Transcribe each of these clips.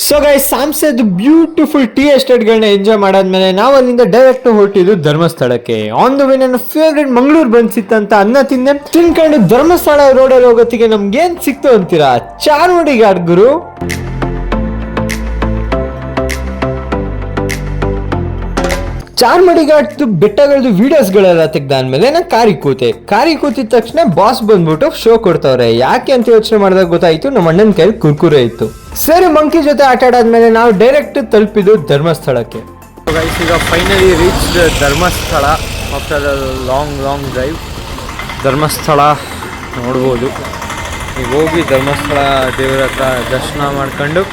So guys ಸಾಮ್ಸದ್ beautiful tea ಎಸ್ಟೇಟ್ಗಳನ್ನ enjoy ಮಾಡಾದ್ಮೇಲೆ ನಾವು ಅಲ್ಲಿಂದ ಡೈರೆಕ್ಟ್ ಹೊರಟಿದ್ದು ಧರ್ಮಸ್ಥಳಕ್ಕೆ. ಆನ್ ದ ವೇ ನನ್ನ ಫೇವ್ರೆಟ್ ಮಂಗಳೂರು ಬಂದ್ಸಿತ್ತಂತ ಅನ್ನ ತಿನ್ಕೊಂಡು ಧರ್ಮಸ್ಥಳ ರೋಡಲ್ಲಿ ಹೋಗೋತ್ತಿಗೆ ನಮ್ಗೆ ಏನ್ ಸಿಕ್ತು ಅಂತೀರಾ? ಚಾರ್ಮಡಿ ಘಾಟ್ ಗುರು. ಚಾರ್ಮಡಿ ಘಾಟ್ ಬೆಟ್ಟಗಳದ್ದು ವಿಡಿಯೋಸ್ಗಳೆಲ್ಲ ತೆಗ್ದಾದ್ಮೇಲೆ ನಾನು ಕಾರಿಗೆ ಕೂತಿದ ತಕ್ಷಣ ಬಾಸ್ ಬಂದ್ಬಿಟ್ಟು ಶೋ ಕೊಡ್ತಾವ್ರೆ. ಯಾಕೆ ಅಂತ ಯೋಚನೆ ಮಾಡಿದಾಗ ಗೊತ್ತಾಯ್ತು ನಮ್ಮ ಅಣ್ಣನ ಕೈಲಿ ಕುರ್ಕುರೆ ಇತ್ತು. ಸರಿ ಮಂಕಿ ಜೊತೆ ಆಟ ಆಡಾದ್ಮೇಲೆ ನಾವು ಡೈರೆಕ್ಟ್ ತಲುಪಿದ್ದು ಧರ್ಮಸ್ಥಳಕ್ಕೆ. ಈಗ finally reach Dharmasthala after long drive. Dharmasthala ನೋಡ್ಬೋದು. ಈಗ ಹೋಗಿ ಧರ್ಮಸ್ಥಳ ದೇವರ ಹತ್ರ ದರ್ಶನ ಮಾಡ್ಕೊಂಡು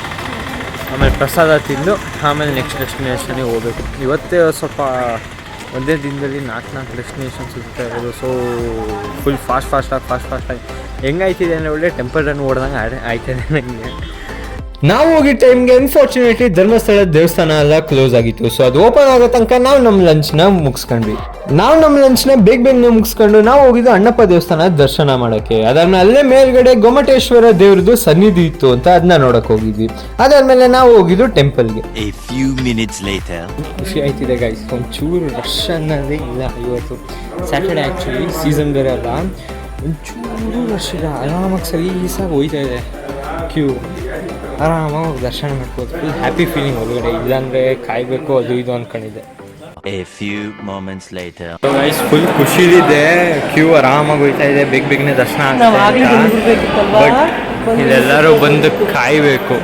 ಆಮೇಲೆ ಪ್ರಸಾದ ತಿಂದು ಆಮೇಲೆ ನೆಕ್ಸ್ಟ್ ಡೆಸ್ಟಿನೇಷನಿಗೆ ಹೋಗ್ಬೇಕು. ಇವತ್ತೇ ಸ್ವಲ್ಪ ಒಂದೇ ದಿನದಲ್ಲಿ 4 ಡೆಸ್ಟಿನೇಷನ್ ಸಿಗ್ತಾ ಇರೋದು. ಸೊ ಫುಲ್ ಫಾಸ್ಟಾಗಿ ಹೆಂಗಾಯ್ತಿದೆ ಅಂದರೆ ಒಳ್ಳೆ ಟೆಂಪಲ್ ರನ್ ಓಡ್ದಂಗೆ ಆಯ್ತಿದೆ ನನಗೆ. ನಾವು ಹೋಗಿದ್ದ ಟೈಮ್ಗೆ ಅನ್ಫಾರ್ಚುನೇಟ್ಲಿ ಧರ್ಮಸ್ಥಳ ದೇವಸ್ಥಾನ ಎಲ್ಲ ಕ್ಲೋಸ್ ಆಗಿತ್ತು. ಸೊ ಅದು ಓಪನ್ ಆಗೋ ತನಕ ನಾವು ನಮ್ಮ ಲಂಚ್ನ ಮುಗಿಸ್ಕೊಂಡ್ವಿ. ಬೇಗ ಮುಗಿಸ್ಕೊಂಡು ನಾವು ಹೋಗಿದ್ದು ಅಣ್ಣಪ್ಪ ದೇವಸ್ಥಾನ ದರ್ಶನ ಮಾಡೋಕ್ಕೆ. ಅದಾದ್ಮೇಲೆ ಅಲ್ಲೇ ಮೇಲ್ಗಡೆ ಗೊಮ್ಮಟೇಶ್ವರ ದೇವ್ರದ್ದು ಸನ್ನಿಧಿ ಇತ್ತು ಅಂತ ಅದನ್ನ ನೋಡಕ್ ಹೋಗಿದ್ವಿ. ಅದಾದ್ಮೇಲೆ ನಾವು ಹೋಗಿದ್ದು ಟೆಂಪಲ್ಗೆ. ಖುಷಿ ಆಯ್ತಿದೆ ಗೈಸ್. ಒಂಚೂರು ರಶ್ ಅನ್ನೋದೇ ಇಲ್ಲ. ಇವತ್ತು ಸ್ಯಾಟರ್ಡೆ ಆ್ಯಕ್ಚುಲಿ ಸೀಸನ್ ಬೇರೆ ಅಲ್ಲ. ಒಂಚೂರು ರಶ್ ಇಲ್ಲ. ಆರಾಮಾಗಿ ಸಲೀಸಾಗಿ ಹೋಯ್ತಾ ಇದೆ ಕ್ಯೂ. ಆರಾಮಾಗಿ ದರ್ಶನ ಮಾಡ್ಬೋದು. ಫುಲ್ ಹ್ಯಾಪಿ ಫೀಲಿಂಗ್ ಹೊರಗಡೆ. ಇಲ್ಲಾಂದರೆ ಕಾಯಬೇಕು ಅದು ಇದು ಅಂದ್ಕೊಂಡಿದ್ದೆ. ಫುಲ್ ಖುಷಿ ಇದೆ. ಕ್ಯೂ ಆರಾಮಾಗಿ ಹೋಯ್ತಾ ಇದೆ. ಬೇಗನೆ ದರ್ಶನ ಬಟ್ ಇಲ್ಲೆಲ್ಲರೂ ಬಂದು ಕಾಯಬೇಕು.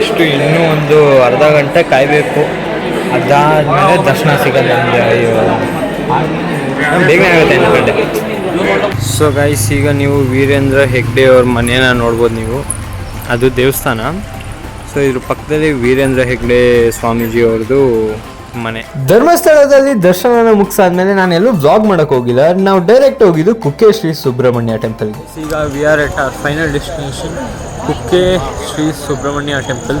ಎಷ್ಟು ಇನ್ನೂ ಒಂದು ಅರ್ಧ ಗಂಟೆ ಕಾಯಬೇಕು. ಅದಾದಮೇಲೆ ದರ್ಶನ ಸಿಗಲ್ಲ ನಮಗೆ. ಬೇಗನೆ ಆಗುತ್ತೆ ಅಂದ್ಕೊಂಡೆ. ಸೊ ಗೈಸ್ ಈಗ ನೀವು ವೀರೇಂದ್ರ ಹೆಗ್ಡೆ ಅವ್ರ ಮನೇನ ನೋಡ್ಬೋದು ನೀವು. ಅದು ದೇವಸ್ಥಾನ. ಸೊ ಇದ್ರ ಪಕ್ಕದಲ್ಲಿ ವೀರೇಂದ್ರ ಹೆಗ್ಡೆ ಸ್ವಾಮೀಜಿ ಅವ್ರದ್ದು ಮನೆ. ಧರ್ಮಸ್ಥಳದಲ್ಲಿ ದರ್ಶನ ಮುಗಿಸಾದ್ಮೇಲೆ ನಾನು ಎಲ್ಲೂ ವ್ಲಾಗ್ ಮಾಡಕ್ ಹೋಗಿಲ್ಲ. ನಾವು ಡೈರೆಕ್ಟ್ ಹೋಗಿದ್ದು ಕುಕ್ಕೆ ಶ್ರೀ ಸುಬ್ರಹ್ಮಣ್ಯ ಟೆಂಪಲ್ಗೆ. ಈಗ we are at our final destination, Kukke Shri Subrahmanya temple.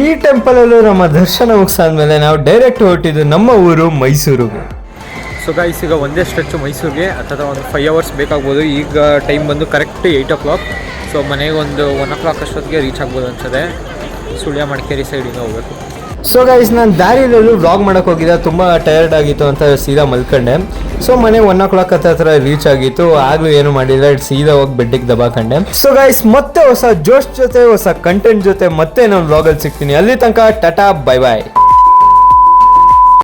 ಈ ಟೆಂಪಲಲ್ಲೂ ನಮ್ಮ ದರ್ಶನ ಮುಗಿಸಾದ್ಮೇಲೆ ನಾವು ಡೈರೆಕ್ಟ್ ಹೊರಟಿದ್ದು ನಮ್ಮ ಊರು ಮೈಸೂರಿಗೆ. ಸೊ ಗೈಸ್ ಈಗ ಒಂದೇ ಸ್ಟ್ರೆಚ್ಚು ಮೈಸೂರಿಗೆ ಅಥವಾ ಒಂದು 5 hours ಬೇಕಾಗ್ಬೋದು. ಈಗ ಟೈಮ್ ಬಂದು ಕರೆಕ್ಟ್ 8 o'clock. ಸೊ ಮನೆಗೆ ಒಂದು 1 o'clock ಅಷ್ಟೊತ್ತಿಗೆ ರೀಚ್ ಆಗ್ಬೋದು ಅನ್ಸದೆ. ಸುಳ್ಯ ಮಡಿಕೇರಿ ಸೈಡಿಂದ ಹೋಗ್ಬೇಕು. ಸೊ ಗೈಸ್ ನಾನು ದಾರಿಯಲ್ಲೂ ವ್ಲಾಗ್ ಮಾಡಕ್ಕೆ ಹೋಗಿದ್ದೆ. ತುಂಬ ಟಯರ್ಡ್ ಆಗಿತ್ತು ಅಂತ ಸೀದಾ ಮಲ್ಕೊಂಡೆ. ಸೊ ಮನೆ 1 o'clock ಹತ್ರ ರೀಚ್ ಆಗಿತ್ತು. ಆಗಲೂ ಏನು ಮಾಡಿಲ್ಲ, ಸೀದಾ ಹೋಗಿ ಬೆಡ್ಡಿಗೆ ದಬಾಕೊಂಡೆ. ಸೊ ಗೈಸ್ ಮತ್ತೆ ಹೊಸ ಜೋಶ್ ಜೊತೆ ಹೊಸ ಕಂಟೆಂಟ್ ಜೊತೆ ಮತ್ತೆ ನಾನು ವ್ಲಾಗಲ್ಲಿ ಸಿಗ್ತೀನಿ. ಅಲ್ಲಿ ತನಕ ಟಾಟಾ ಬೈ ಬಾಯ್.